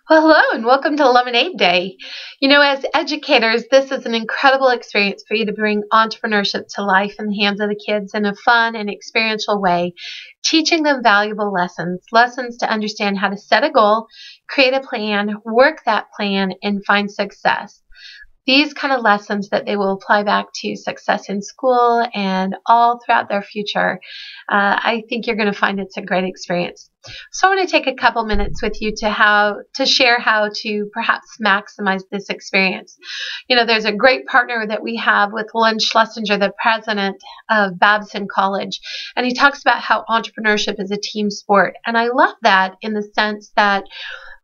Well, hello and welcome to Lemonade Day. As educators, this is an incredible experience for you to bring entrepreneurship to life in the hands of the kids in a fun and experiential way, teaching them valuable lessons to understand how to set a goal, create a plan, work that plan, and find success. These kind of lessons that they will apply back to success in school and all throughout their future. I think you're going to find it's a great experience. So I want to take a couple minutes with you to share how to perhaps maximize this experience. There's a great partner that we have with Len Schlesinger, the president of Babson College, and he talks about how entrepreneurship is a team sport. And I love that in the sense that,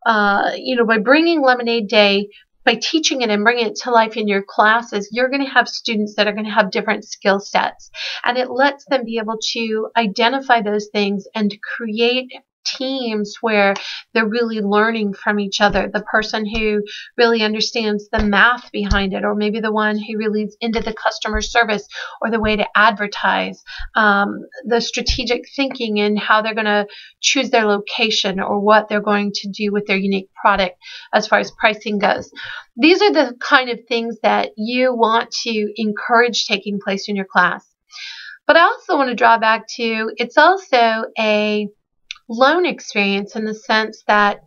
by bringing Lemonade Day, by teaching it and bringing it to life in your classes, you're going to have students that are going to have different skill sets. And it lets them be able to identify those things and create teams where they're really learning from each other. The person who really understands the math behind it, or maybe the one who really is into the customer service or the way to advertise, the strategic thinking and how they're going to choose their location or what they're going to do with their unique product as far as pricing goes. These are the kind of things that you want to encourage taking place in your class. But I also want to draw back to, it's also a loan experience in the sense that,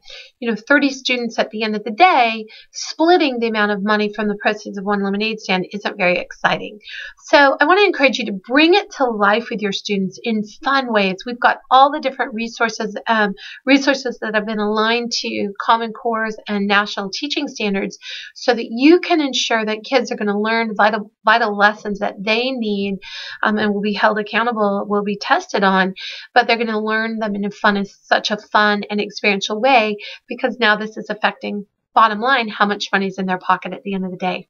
30 students at the end of the day, splitting the amount of money from the proceeds of one lemonade stand isn't very exciting. So I want to encourage you to bring it to life with your students in fun ways. We've got all the different resources that have been aligned to Common Core's and national teaching standards so that you can ensure that kids are going to learn vital lessons that they need and will be held accountable, will be tested on, but they're going to learn them in such a fun and experiential way, because now this is affecting, bottom line, how much money is in their pocket at the end of the day.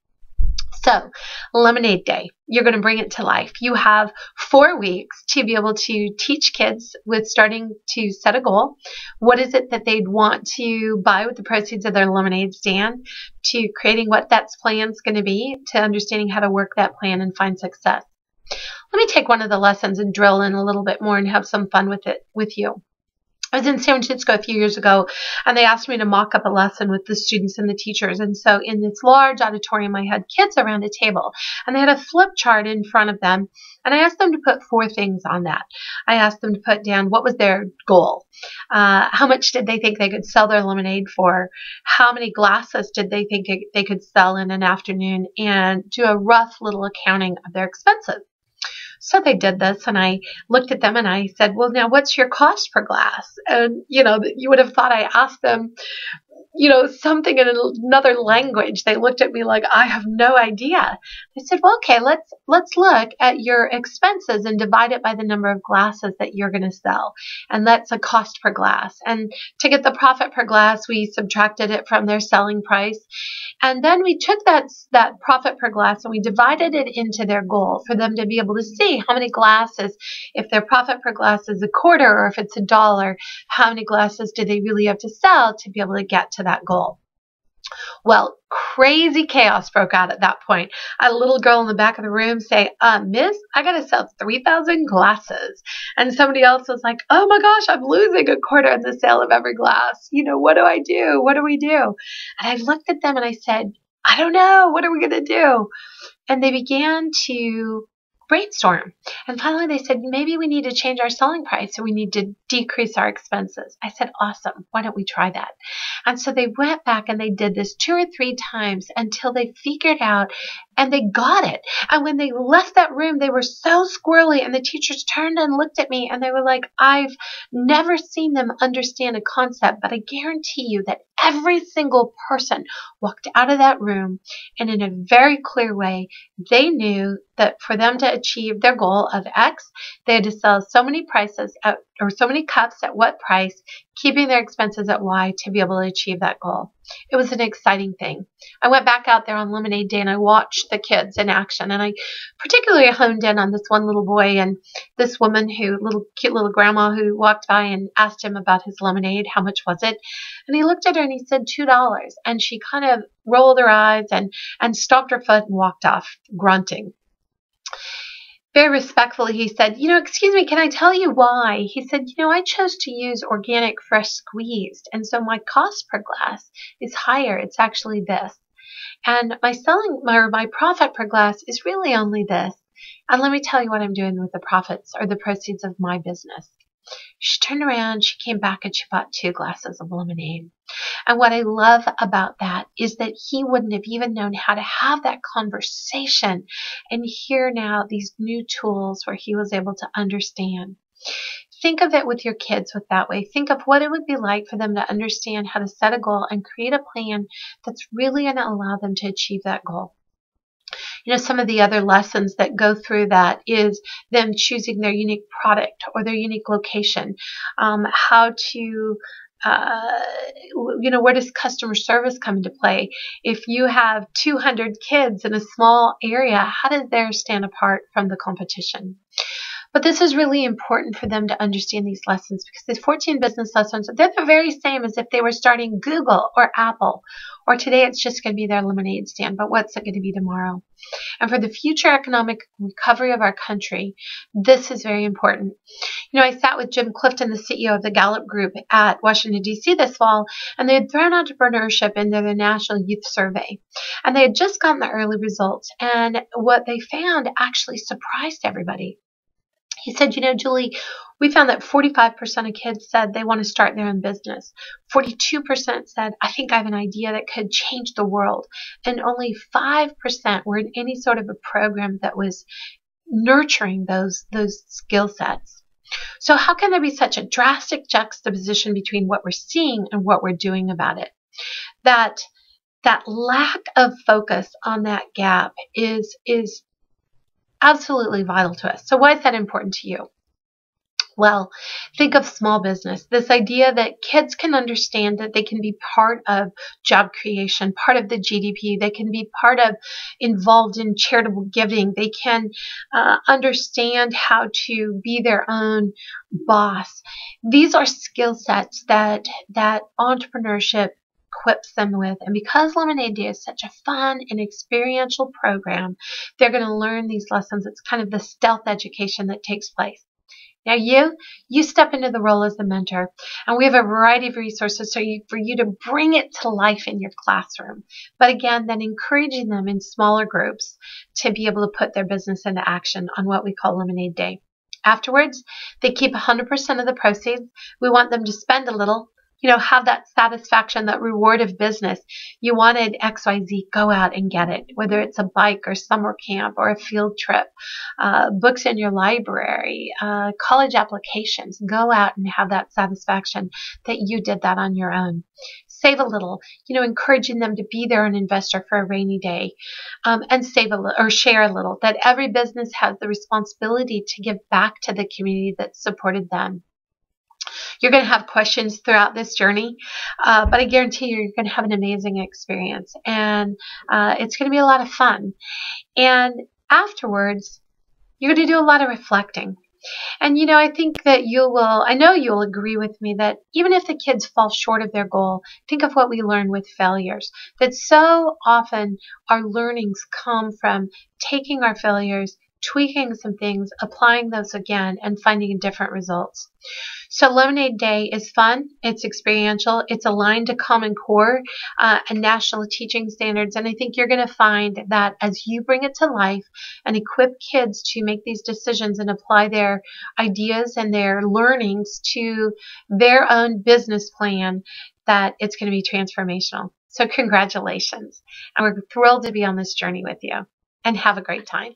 So, Lemonade Day, you're going to bring it to life. You have 4 weeks to be able to teach kids with starting to set a goal. What is it that they'd want to buy with the proceeds of their lemonade stand, to creating what that plan's going to be, to understanding how to work that plan and find success. Let me take one of the lessons and drill in a little bit more and have some fun with it with you. I was in San Francisco a few years ago, and they asked me to mock up a lesson with the students and the teachers. And so in this large auditorium, I had kids around a table, and they had a flip chart in front of them. And I asked them to put 4 things on that. I asked them to put down what was their goal. How much did they think they could sell their lemonade for? How many glasses did they think they could sell in an afternoon? And do a rough little accounting of their expenses. So they did this, and I looked at them and I said, well, now what's your cost per glass? And, you would have thought I asked them, something in another language. They looked at me like, I have no idea. I said, well, okay, let's look at your expenses and divide it by the number of glasses that you're going to sell. And that's a cost per glass. And to get the profit per glass, we subtracted it from their selling price. And then we took that profit per glass and we divided it into their goal for them to be able to see how many glasses, if their profit per glass is $0.25 or if it's $1, how many glasses do they really have to sell to be able to get to that goal. Well, crazy chaos broke out at that point. I had a little girl in the back of the room say, Miss, I got to sell 3,000 glasses. And somebody else was like, oh my gosh, I'm losing $0.25 in the sale of every glass. What do I do? What do we do? And I looked at them and I said, I don't know. What are we going to do? And they began to brainstorm. And finally they said, maybe we need to change our selling price, so we need to decrease our expenses. I said, awesome. Why don't we try that? And so they went back and they did this 2 or 3 times until they figured out and they got it. And when they left that room, they were so squirrely, and the teachers turned and looked at me and they were like, I've never seen them understand a concept, but I guarantee you that every single person walked out of that room, and in a very clear way, they knew that for them to achieve their goal of X, they had to sell so many prices at, or so many cups at what price, keeping their expenses at Y to be able to achieve that goal. It was an exciting thing. I went back out there on Lemonade Day and I watched the kids in action, and I particularly honed in on this one little boy and this woman cute little grandma who walked by and asked him about his lemonade. How much was it? And he looked at her and he said $2. And she kind of rolled her eyes and stomped her foot and walked off grunting. very respectfully, he said, excuse me, can I tell you why? He said, I chose to use organic fresh squeezed, and so my cost per glass is higher. It's actually this. And my profit per glass is really only this. And let me tell you what I'm doing with the profits or the proceeds of my business. She turned around, she came back, and she bought 2 glasses of lemonade. And what I love about that is that he wouldn't have even known how to have that conversation. And here now, these new tools where he was able to understand. Think of it with your kids with that way. Think of what it would be like for them to understand how to set a goal and create a plan that's really going to allow them to achieve that goal. Some of the other lessons that go through that is them choosing their unique product or their unique location, how to where does customer service come into play? If you have 200 kids in a small area, how does theirs stand apart from the competition? But this is really important for them to understand these lessons, because these 14 business lessons, they're the very same as if they were starting Google or Apple, or today it's just going to be their lemonade stand, but what's it going to be tomorrow? And for the future economic recovery of our country, this is very important. I sat with Jim Clifton, the CEO of the Gallup Group at Washington, D.C. this fall, and they had thrown entrepreneurship into their National Youth Survey. And they had just gotten the early results, and what they found actually surprised everybody. He said, Julie, we found that 45% of kids said they want to start their own business. 42% said, I think I have an idea that could change the world. And only 5% were in any sort of a program that was nurturing those skill sets. So how can there be such a drastic juxtaposition between what we're seeing and what we're doing about it? That lack of focus on that gap is absolutely vital to us. So why is that important to you? Well, think of small business. This idea that kids can understand that they can be part of job creation, part of the GDP. They can be involved in charitable giving. They can understand how to be their own boss. These are skill sets that entrepreneurship equips them with. And because Lemonade Day is such a fun and experiential program, they're going to learn these lessons. It's kind of the stealth education that takes place. Now you step into the role as the mentor, and we have a variety of resources for you to bring it to life in your classroom. But again, then encouraging them in smaller groups to be able to put their business into action on what we call Lemonade Day. Afterwards, they keep 100% of the proceeds. We want them to spend a little, have that satisfaction, that reward of business. You wanted XYZ, go out and get it, whether it's a bike or summer camp or a field trip, books in your library, college applications. Go out and have that satisfaction that you did that on your own. Save a little, encouraging them to be their own investor for a rainy day, and save a little or share a little, that every business has the responsibility to give back to the community that supported them. You're going to have questions throughout this journey, but I guarantee you're going to have an amazing experience, and it's going to be a lot of fun. And afterwards, you're going to do a lot of reflecting. And, I think that I know you'll agree with me that even if the kids fall short of their goal, think of what we learn with failures. That so often our learnings come from taking our failures, tweaking some things, applying those again, and finding different results. So Lemonade Day is fun, it's experiential, it's aligned to Common Core and national teaching standards, and I think you're going to find that as you bring it to life and equip kids to make these decisions and apply their ideas and their learnings to their own business plan, that it's going to be transformational. So congratulations, and we're thrilled to be on this journey with you, and have a great time.